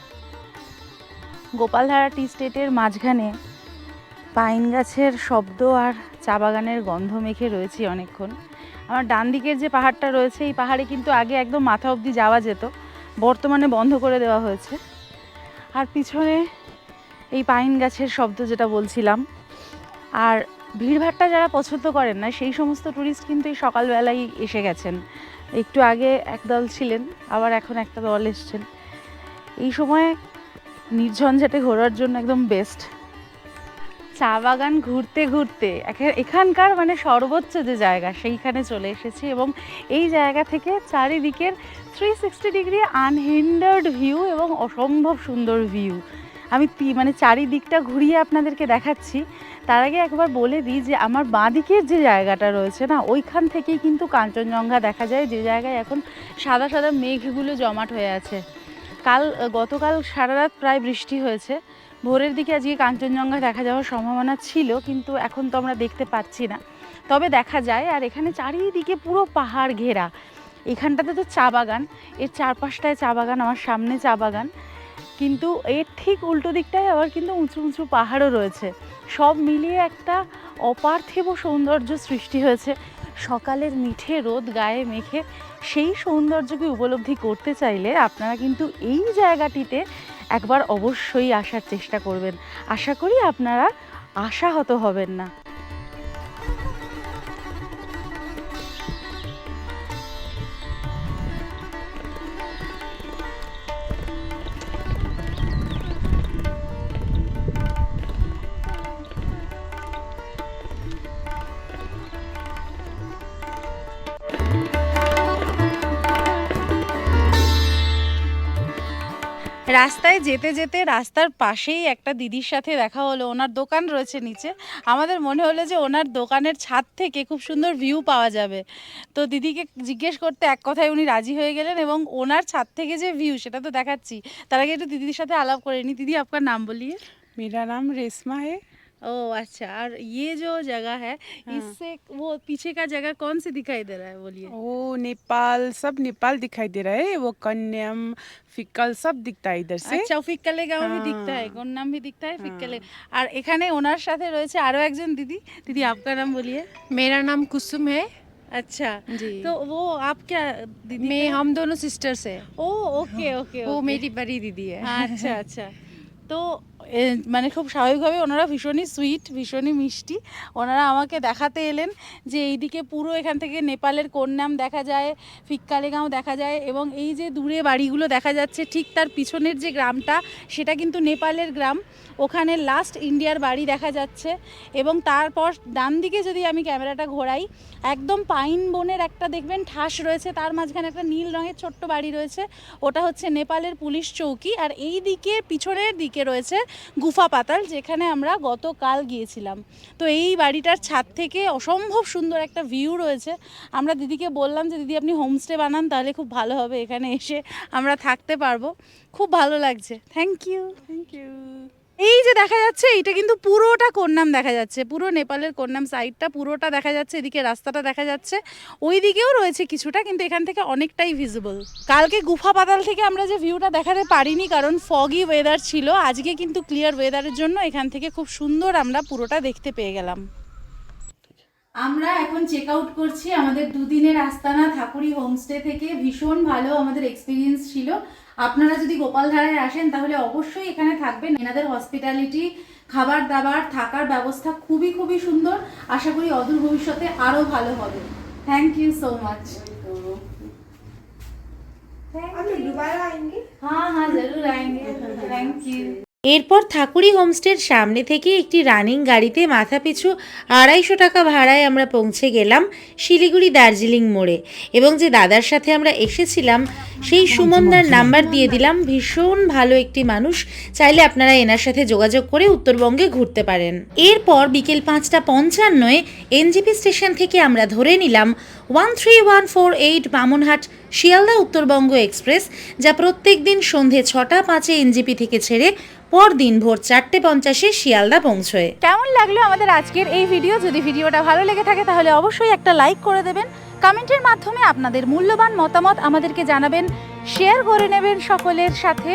গোপালধারা টি স্টেটের মাঝখানে পাইন গাছের শব্দ আর চা বাগানের গন্ধ মেখে রয়েছি অনেকক্ষণ। আমার ডান দিকের যে পাহাড়টা রয়েছে, এই পাহাড়ে কিন্তু আগে একদম মাথা অবধি যাওয়া যেত, বর্তমানে বন্ধ করে দেওয়া হয়েছে। আর পিছনে এই পাইন গাছের শব্দ যেটা বলছিলাম। আর ভিড়ভাট্টা যারা পছন্দ করেন না, সেই সমস্ত ট্যুরিস্ট কিন্তু এই সকালবেলায় এসে গেছেন। একটু আগে একদল ছিলেন, আবার এখন একটা দল এসছেন। এই সময় নির্ঝঞ্ঝাটে ঘোরার জন্য একদম বেস্ট। চা বাগান ঘুরতে ঘুরতে এখানকার মানে সর্বোচ্চ যে জায়গা সেইখানে চলে এসেছি, এবং এই জায়গা থেকে চারিদিকের 360 ডিগ্রি আনহিন্ডার্ড ভিউ এবং অসম্ভব সুন্দর ভিউ। আমি মানে চারিদিকটা ঘুরিয়ে আপনাদেরকে দেখাচ্ছি। তার আগে একবার বলে দিই যে আমার বাঁ দিকের যে জায়গাটা রয়েছে না, ওইখান থেকেই কিন্তু কাঞ্চনজঙ্ঘা দেখা যায়, যে জায়গায় এখন সাদা সাদা মেঘগুলো জমাট হয়ে আছে। গতকাল সারা রাত প্রায় বৃষ্টি হয়েছে। ভোরের দিকে আজকে কাঞ্চনজঙ্ঘা দেখা যাওয়ার সম্ভাবনা ছিল, কিন্তু এখন তো আমরা দেখতে পাচ্ছি না, তবে দেখা যায়। আর এখানে চারিদিকে পুরো পাহাড় ঘেরা। এখানটাতে তো চা বাগান, এর চারপাশটায় চা বাগান, আমার সামনে চা বাগান, কিন্তু এর ঠিক উল্টো দিকটায় আবার কিন্তু উঁচু উঁচু পাহাড়ও রয়েছে। সব মিলিয়ে একটা অপার্থিব সৌন্দর্য সৃষ্টি হয়েছে। সকালের মিঠে রোদ গায়ে মেখে সেই সৌন্দর্যকে উপলব্ধি করতে চাইলে আপনারা কিন্তু এই জায়গাটিতে একবার অবশ্যই আসার চেষ্টা করবেন। আশা করি আপনারা আশাহত হবেন না। রাস্তায় যেতে যেতে রাস্তার পাশেই একটা দিদির সাথে দেখা হলো। ওনার দোকান রয়েছে নিচে। আমাদের মনে হলো যে ওনার দোকানের ছাদ থেকে খুব সুন্দর ভিউ পাওয়া যাবে, তো দিদিকে জিজ্ঞেস করতে এক কথায় উনি রাজি হয়ে গেলেন এবং ওনার ছাদ থেকে যে ভিউ সেটা তো দেখাচ্ছি। তার আগে একটু দিদির সাথে আলাপ করে নি। দিদি, আপনার নাম বলিए। मेरा नाम रेशमा है। ओ अच्छा, और ये जो जगह है, इससे वो पीछे का जगह कौन से दिखाई दे रहा है, बोलिए। वो नेपाल, सब नेपाल दिखाई दे रहा है। वो कन्याम फिक्कल सब दिखता है इधर से। আচ্ছা, ফিক্কালে গাঁও भी दिखता है, কোন নাম भी दिखता है ফিক্কালে। আর এখানে ওনার সাথে রয়েছে আরো একজন দিদি। দিদি, आपका नाम बोलिए। मेरा नाम कुसुम है अच्छा जी। तो वो आप क्या दीदी मैं का? हम दोनों सिस्टर्स है। ओ ओके ओके वो ओके। मेरी बड़ी दीदी है। আচ্ছা আচ্ছা, তো মানে খুব স্বাভাবিকভাবে ওনারা ভীষণই সুইট, ভীষণই মিষ্টি। ওনারা আমাকে দেখাতে এলেন যে এইদিকে পুরো এখান থেকে নেপালের কোন্নাম দেখা যায়, ফিক্কালেগাঁও দেখা যায়, এবং এই যে দূরে বাড়িগুলো দেখা যাচ্ছে ঠিক তার পিছনের যে গ্রামটা সেটা কিন্তু নেপালের গ্রাম। ওখানে লাস্ট ইন্ডিয়ার বাড়ি দেখা যাচ্ছে, এবং তারপর ডান দিকে যদি আমি ক্যামেরাটা ঘোরাই, একদম পাইন বনের একটা দেখবেন ঠাস রয়েছে, তার মাঝখানে একটা নীল রঙের ছোট্ট বাড়ি রয়েছে, ওটা হচ্ছে নেপালের পুলিশ চৌকি। আর এই দিকে পিছনের দিকে রয়েছে গুফা পাতাল, যেখানে আমরা গতকাল গিয়েছিলাম। তো এই বাড়িটার ছাদ থেকে অসম্ভব সুন্দর একটা ভিউ রয়েছে। আমরা দিদিকে বললাম যে দিদি, আপনি হোমস্টে বানান, তাহলে খুব ভালো হবে, এখানে এসে আমরা থাকতে পারবো। খুব ভালো লাগছে, থ্যাংক ইউ। Thank you. এই যে দেখা যাচ্ছে এইটা কিন্তু পুরোটা কোন্নাম দেখা যাচ্ছে, পুরো নেপালের কোন্নাম সাইডটা পুরোটা দেখা যাচ্ছে। এদিকে রাস্তাটা দেখা যাচ্ছে, ওই দিকেও রয়েছে কিছুটা, কিন্তু এখান থেকে অনেকটাই ভিজিবল। কালকে গুফা পাতাল থেকে আমরা যে ভিউটা দেখাতে পারিনি কারণ ফগি ওয়েদার ছিল, আজকে কিন্তু ক্লিয়ার ওয়েদারের জন্য এখান থেকে খুব সুন্দর আমরা পুরোটা দেখতে পেয়ে গেলাম। আমরা এখন চেক আউট করছি আমাদের দুদিনের আস্তানা ঠাকুরি হোমস্টে থেকে। ভীষণ ভালো আমাদের এক্সপিরিয়েন্স ছিল। আপনারা যদি গোপালধারায় আসেন তাহলে অবশ্যই এখানে থাকবেন। এনাদের হসপিটালিটি, খাবার দাবার, থাকার ব্যবস্থা খুবই খুবই সুন্দর। আশা করি অদূর ভবিষ্যতে আরও ভালো হবে। Thank you so much. हाँ हाँ जरूर आएंगे, थैंक यू। এরপর ঠাকুরি হোমস্টের সামনে থেকে একটি রানিং গাড়িতে মাথাপিছু 250 টাকা ভাড়ায় আমরা পৌঁছে গেলাম শিলিগুড়ি দার্জিলিং মোড়ে। এবং যে দাদার সাথে আমরা এসেছিলাম সেই সুমনদার নাম্বার দিয়ে দিলাম। ভীষণ ভালো একটি মানুষ, চাইলে আপনারা এনার সাথে যোগাযোগ করে উত্তরবঙ্গে ঘুরতে পারেন। এরপর বিকেল 5:55 এনজিপি স্টেশন থেকে আমরা ধরে নিলাম 13148 বামনহাট শিয়ালদা উত্তরবঙ্গ এক্সপ্রেস, যা প্রত্যেক দিন সন্ধে 6:05 এনজিপি থেকে ছেড়ে পরদিন ভোর 4:50 শিয়ালদা পৌঁছয়। কেমন লাগলো আমাদের আজকের এই ভিডিও? যদি ভিডিওটা ভালো লেগে থাকে তাহলে অবশ্যই একটা লাইক করে দেবেন, কমেন্টের মাধ্যমে আপনাদের মূল্যবান মতামত আমাদেরকে জানাবেন, শেয়ার করে নেবেন সকলের সাথে,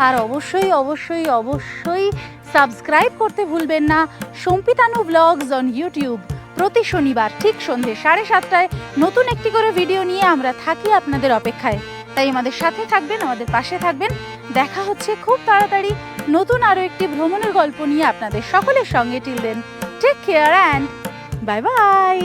আর অবশ্যই অবশ্যই অবশ্যই সাবস্ক্রাইব করতে ভুলবেন না সম্পিতানু ব্লগস অন ইউটিউব। প্রতি শনিবার ঠিক সন্ধে 7:30 নতুন একটি করে ভিডিও নিয়ে আমরা থাকি আপনাদের অপেক্ষায়। তাই আমাদের সাথে থাকবেন, আমাদের পাশে থাকবেন। দেখা হচ্ছে খুব তাড়াতাড়ি নতুন আরও একটি ভ্রমণের গল্প নিয়ে আপনাদের সকলের সঙ্গে। Till then, take care and bye by.